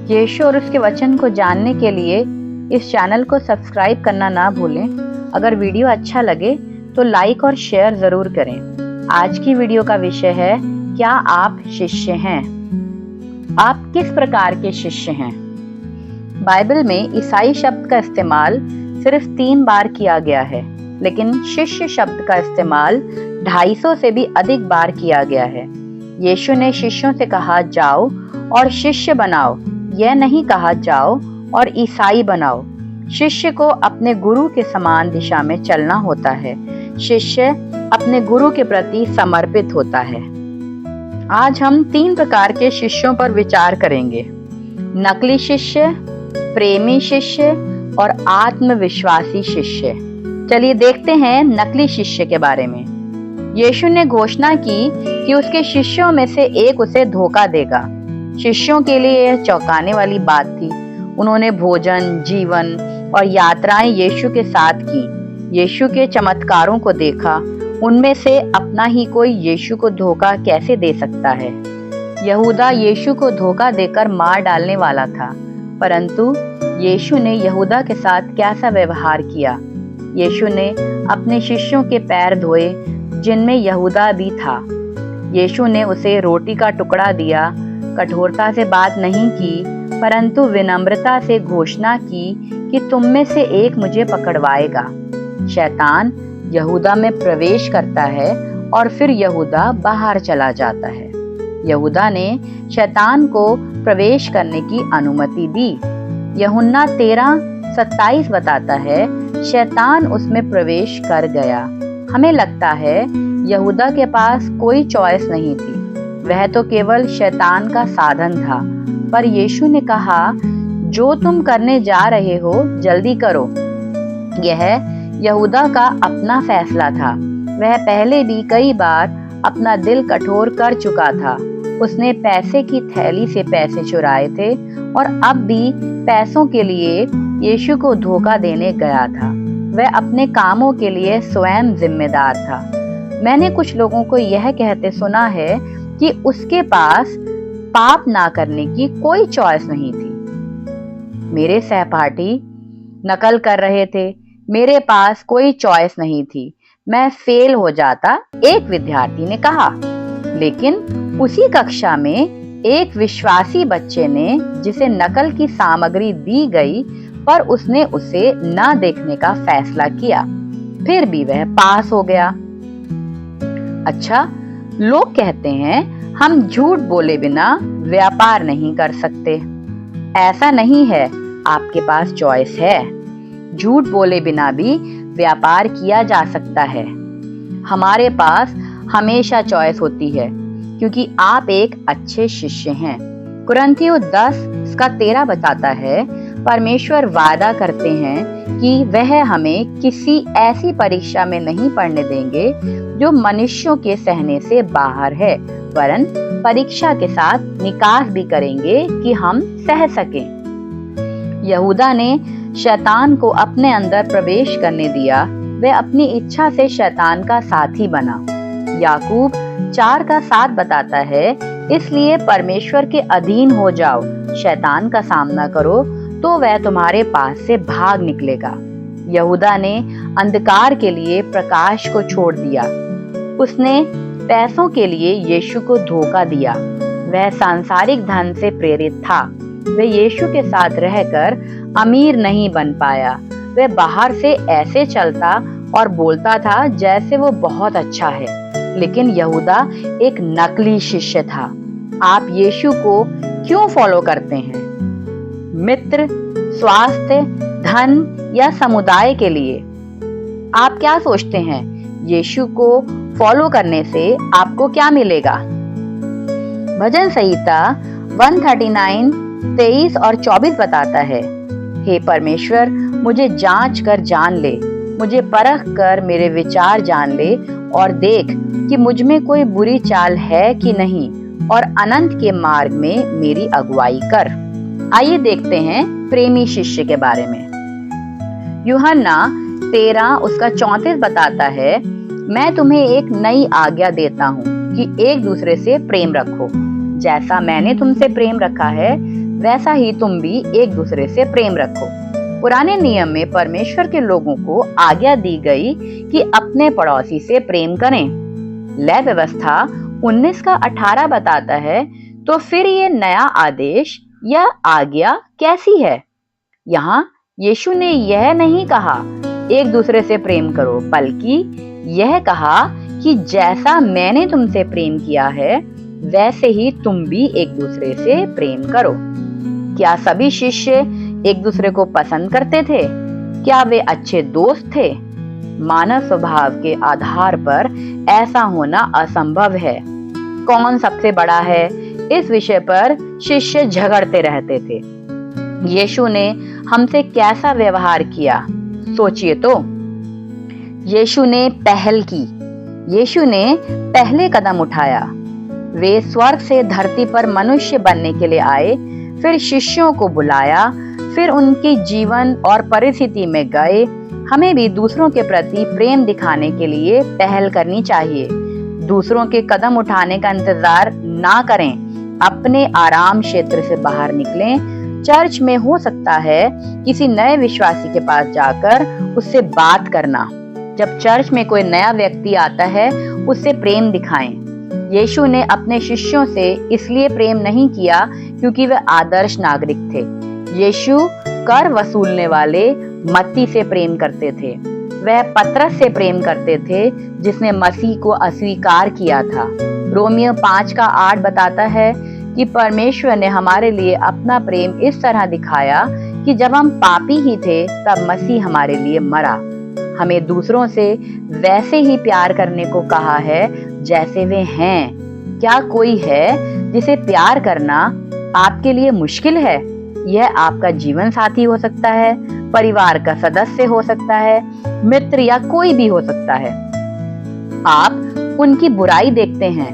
यीशु और उसके वचन को जानने के लिए इस चैनल को सब्सक्राइब करना ना भूलें। अगर वीडियो अच्छा लगे तो लाइक और शेयर जरूर करें। आज की वीडियो का विषय है, क्या आप शिष्य हैं? आप किस प्रकार के शिष्य हैं? बाइबल में ईसाई शब्द का इस्तेमाल सिर्फ 3 बार किया गया है, लेकिन शिष्य शब्द का इस्तेमाल 250 से भी अधिक बार किया गया है। यीशु ने शिष्यों से कहा, जाओ और शिष्य बनाओ। यह नहीं कहा जाओ और ईसाई बनाओ। शिष्य को अपने गुरु के समान दिशा में चलना होता है। शिष्य अपने गुरु के प्रति समर्पित होता है। आज हम 3 प्रकार के शिष्यों पर विचार करेंगे: नकली शिष्य, प्रेमी शिष्य और आत्मविश्वासी शिष्य। चलिए देखते हैं नकली शिष्य के बारे में। यीशु ने घोषणा की कि उसके शिष्यों में से एक उसे धोखा देगा। शिष्यों के लिए यह चौंकाने वाली बात थी। उन्होंने भोजन, जीवन और यात्राएं यीशु के साथ की। यीशु के चमत्कारों को देखा। उनमें से अपना ही कोई यीशु को धोखा कैसे दे सकता है? यहूदा यीशु को धोखा देकर मार डालने वाला था, परंतु यीशु ने यहूदा के साथ कैसा व्यवहार किया? यीशु ने अपने शिष्यों के पैर धोए, जिनमें यहूदा भी था। यीशु ने उसे रोटी का टुकड़ा दिया, कठोरता से बात नहीं की, परंतु विनम्रता से घोषणा की कि तुम में से एक मुझे पकड़वाएगा। शैतान यहूदा में प्रवेश करता है और फिर यहूदा बाहर चला जाता है। यहूदा ने शैतान को प्रवेश करने की अनुमति दी। यूहन्ना 13:27 बताता है, शैतान उसमें प्रवेश कर गया। हमें लगता है यहूदा के पास कोई चॉइस नहीं थी। वह तो केवल शैतान का साधन था। पर यीशु ने कहा, जो तुम करने जा रहे हो जल्दी करो। यह यहूदा का अपना फैसला था। वह पहले भी कई बार अपना दिल कठोर कर चुका था। उसने पैसे की थैली से पैसे चुराए थे और अब भी पैसों के लिए यीशु को धोखा देने गया था। वह अपने कामों के लिए स्वयं जिम्मेदार था। मैंने कुछ लोगों को यह कहते सुना है कि उसके पास पाप ना करने की कोई चॉइस नहीं थी। मेरे सहपाठी नकल कर रहे थे। मेरे पास कोई चॉइस नहीं थी, मैं फेल हो जाता, एक विद्यार्थी ने कहा। लेकिन उसी कक्षा में एक विश्वासी बच्चे ने, जिसे नकल की सामग्री दी गई पर उसने उसे ना देखने का फैसला किया, फिर भी वह पास हो गया। अच्छा, लोग कहते हैं हम झूठ बोले बिना व्यापार नहीं कर सकते। ऐसा नहीं है, आपके पास चॉइस है। झूठ बोले बिना भी व्यापार किया जा सकता है। हमारे पास हमेशा चॉइस होती है, क्योंकि आप एक अच्छे शिष्य हैं। कुरिन्थियों 10:13 बताता है, परमेश्वर वादा करते हैं कि वह हमें किसी ऐसी परीक्षा में नहीं पड़ने देंगे जो मनुष्यों के सहने से बाहर है, वरन परीक्षा के साथ निकास भी करेंगे कि हम सह सकें। यहूदा ने शैतान को अपने अंदर प्रवेश करने दिया। वह अपनी इच्छा से शैतान का साथी बना। याकूब 4:7 बताता है, इसलिए परमेश्वर के अधीन हो जाओ, शैतान का सामना करो तो वह तुम्हारे पास से भाग निकलेगा। यहूदा ने अंधकार के लिए प्रकाश को छोड़ दिया। उसने पैसों के लिए यीशु को धोखा दिया। वह सांसारिक धन से प्रेरित था। वह यीशु के साथ रहकर अमीर नहीं बन पाया। वह बाहर से ऐसे चलता और बोलता था जैसे वो बहुत अच्छा है, लेकिन यहूदा एक नकली शिष्य था। आप यीशु को क्यों फॉलो करते हैं? मित्र, स्वास्थ्य, धन या समुदाय के लिए? आप क्या सोचते हैं, यीशु को फॉलो करने से आपको क्या मिलेगा? भजन संहिता 139:23 और 24 बताता है, हे परमेश्वर, मुझे जांच कर जान ले, मुझे परख कर मेरे विचार जान ले और देख कि मुझ में कोई बुरी चाल है कि नहीं, और अनंत के मार्ग में मेरी अगुवाई कर। आइए देखते हैं प्रेमी शिष्य के बारे में। यूहन्ना 13:34 बताता है, मैं तुम्हें एक नई आज्ञा देता हूँ कि एक दूसरे से प्रेम रखो। जैसा मैंने तुमसे प्रेम रखा है वैसा ही तुम भी एक दूसरे से प्रेम रखो। पुराने नियम में परमेश्वर के लोगों को आज्ञा दी गई कि अपने पड़ोसी से प्रेम करें। लय व्यवस्था 19 का 18 बताता है, तो फिर ये नया आदेश या आज्ञा कैसी है? यहाँ यीशु ने यह नहीं कहा एक दूसरे से प्रेम करो, बल्कि यह कहा कि जैसा मैंने तुमसे प्रेम किया है वैसे ही तुम भी एक दूसरे से प्रेम करो। क्या सभी शिष्य एक दूसरे को पसंद करते थे? क्या वे अच्छे दोस्त थे? मानव स्वभाव के आधार पर ऐसा होना असंभव है। कौन सबसे बड़ा है, इस विषय पर शिष्य झगड़ते रहते थे। यीशु ने हमसे कैसा व्यवहार किया, सोचिए तो। यीशु ने पहल की, यीशु ने पहले कदम उठाया। वे स्वर्ग से धरती पर मनुष्य बनने के लिए आए, फिर शिष्यों को बुलाया, फिर उनके जीवन और परिस्थिति में गए। हमें भी दूसरों के प्रति प्रेम दिखाने के लिए पहल करनी चाहिए। दूसरों के कदम उठाने का इंतजार ना करें, अपने आराम क्षेत्र से बाहर निकलें। चर्च में हो सकता है किसी नए विश्वासी के पास जाकर उससे बात करना। जब चर्च में कोई नया व्यक्ति आता है, उससे प्रेम दिखाएं। यीशु ने अपने शिष्यों से इसलिए प्रेम नहीं किया क्योंकि वे आदर्श नागरिक थे। यीशु कर वसूलने वाले मत्ती से प्रेम करते थे। वह पतरस से प्रेम करते थे जिसने मसीह को अस्वीकार किया था। रोमियो 5 का 8 बताता है कि परमेश्वर ने हमारे लिए अपना प्रेम इस तरह दिखाया कि जब हम पापी ही थे तब मसीह हमारे लिए मरा। हमें दूसरों से वैसे ही प्यार करने को कहा है जैसे वे हैं। क्या कोई है जिसे प्यार करना आपके लिए मुश्किल है? यह आपका जीवन साथी हो सकता है, परिवार का सदस्य हो सकता है, मित्र या कोई भी हो सकता है। आप उनकी बुराई देखते हैं।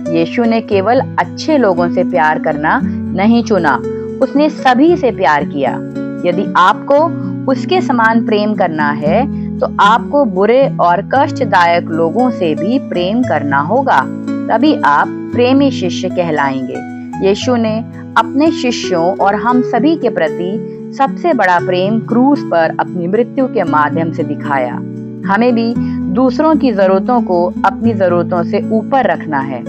यीशु ने केवल अच्छे लोगों से प्यार करना नहीं चुना, उसने सभी से प्यार किया। यदि आपको उसके समान प्रेम करना है तो आपको बुरे और कष्टदायक लोगों से भी प्रेम करना होगा, तभी आप प्रेमी शिष्य कहलाएंगे। यीशु ने अपने शिष्यों और हम सभी के प्रति सबसे बड़ा प्रेम क्रूस पर अपनी मृत्यु के माध्यम से दिखाया। हमें भी दूसरों की जरूरतों को अपनी जरूरतों से ऊपर रखना है।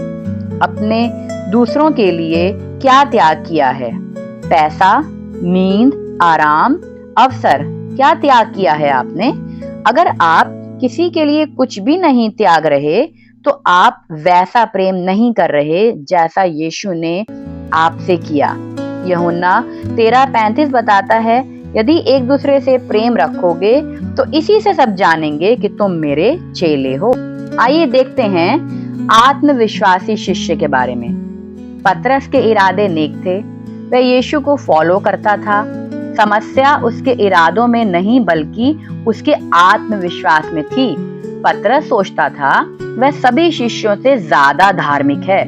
अपने दूसरों के लिए क्या त्याग किया है? पैसा, नींद, आराम, अवसर, क्या त्याग किया है आपने? अगर आप किसी के लिए कुछ भी नहीं त्याग रहे तो आप वैसा प्रेम नहीं कर रहे जैसा यीशु ने आपसे किया। यूहन्ना 13:35 बताता है, यदि एक दूसरे से प्रेम रखोगे तो इसी से सब जानेंगे कि तुम मेरे चेले हो। आइए देखते हैं आत्मविश्वासी शिष्य के बारे में। पतरस के इरादे नेक थे, वह यीशु को फॉलो करता था। समस्या उसके इरादों में नहीं बल्कि उसके आत्मविश्वास में थी। पतरस सोचता था वह सभी शिष्यों से ज्यादा धार्मिक है।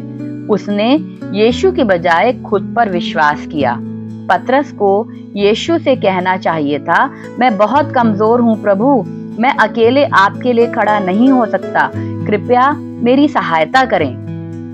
उसने यीशु की बजाय खुद पर विश्वास किया। पतरस को यीशु से कहना चाहिए था, मैं बहुत कमजोर हूँ प्रभु, मैं अकेले आपके लिए खड़ा नहीं हो सकता, कृपया मेरी सहायता करें।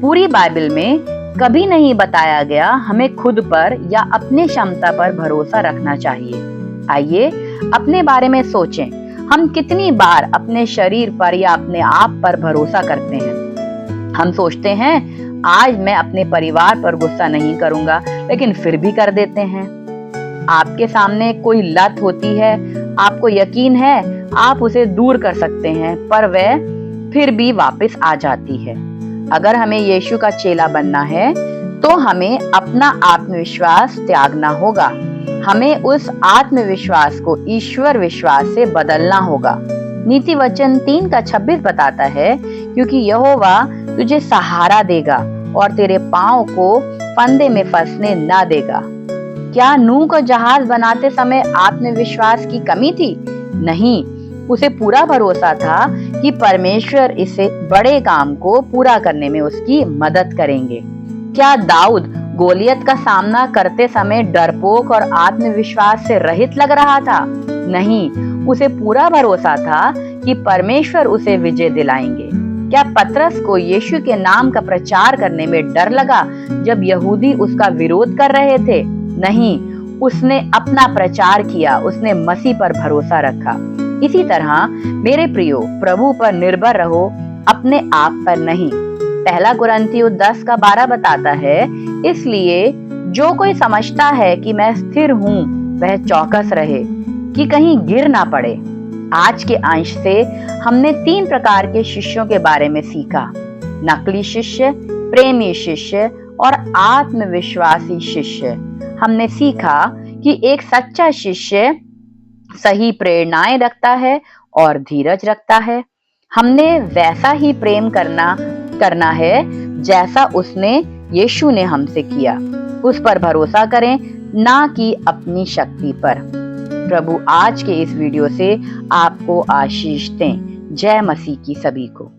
पूरी बाइबल में कभी नहीं बताया गया हमें खुद पर या अपने क्षमता पर भरोसा रखना चाहिए। आइए अपने बारे में सोचें, हम कितनी बार अपने शरीर पर या अपने आप पर भरोसा करते हैं? हम सोचते हैं आज मैं अपने परिवार पर गुस्सा नहीं करूंगा, लेकिन फिर भी कर देते हैं। आपके सामने कोई लत होती है, आपको यकीन है आप उसे दूर कर सकते हैं, पर वह फिर भी वापस आ जाती है। अगर हमें यीशु का चेला बनना है तो हमें अपना आत्मविश्वास त्यागना होगा। हमें उस आत्मविश्वास को ईश्वर विश्वास से बदलना होगा। नीति वचन 3 का 26 बताता है, क्योंकि यहोवा तुझे सहारा देगा और तेरे पांव को फंदे में फंसने ना देगा। क्या नूह को जहाज बनाते समय आत्मविश्वास की कमी थी? नहीं, उसे पूरा भरोसा था कि परमेश्वर इसे बड़े काम को पूरा करने में उसकी मदद करेंगे। क्या दाऊद गोलियत का सामना करते समय डरपोक और आत्मविश्वास से रहित लग रहा था? नहीं, उसे पूरा भरोसा था कि परमेश्वर उसे विजय दिलाएंगे। क्या पतरस को यीशु के नाम का प्रचार करने में डर लगा जब यहूदी उसका विरोध कर रहे थे? नहीं, उसने अपना प्रचार किया, उसने मसीह पर भरोसा रखा। इसी तरह मेरे प्रियो, प्रभु पर निर्भर रहो, अपने आप पर नहीं। पहला कुरिन्थियों 10:12 बताता है, इसलिए जो कोई समझता है कि मैं स्थिर हूँ, वह चौकस रहे कि कहीं गिर ना पड़े। आज के अंश से हमने 3 प्रकार के शिष्यों के बारे में सीखा: नकली शिष्य, प्रेमी शिष्य और आत्मविश्वासी शिष्य। हमने सीखा कि एक सच्चा शिष्य सही प्रेरणाएं रखता है और धीरज रखता है। हमने वैसा ही प्रेम करना है जैसा यीशु ने हमसे किया। उस पर भरोसा करें, ना कि अपनी शक्ति पर। प्रभु आज के इस वीडियो से आपको आशीष दें। जय मसीह की सभी को।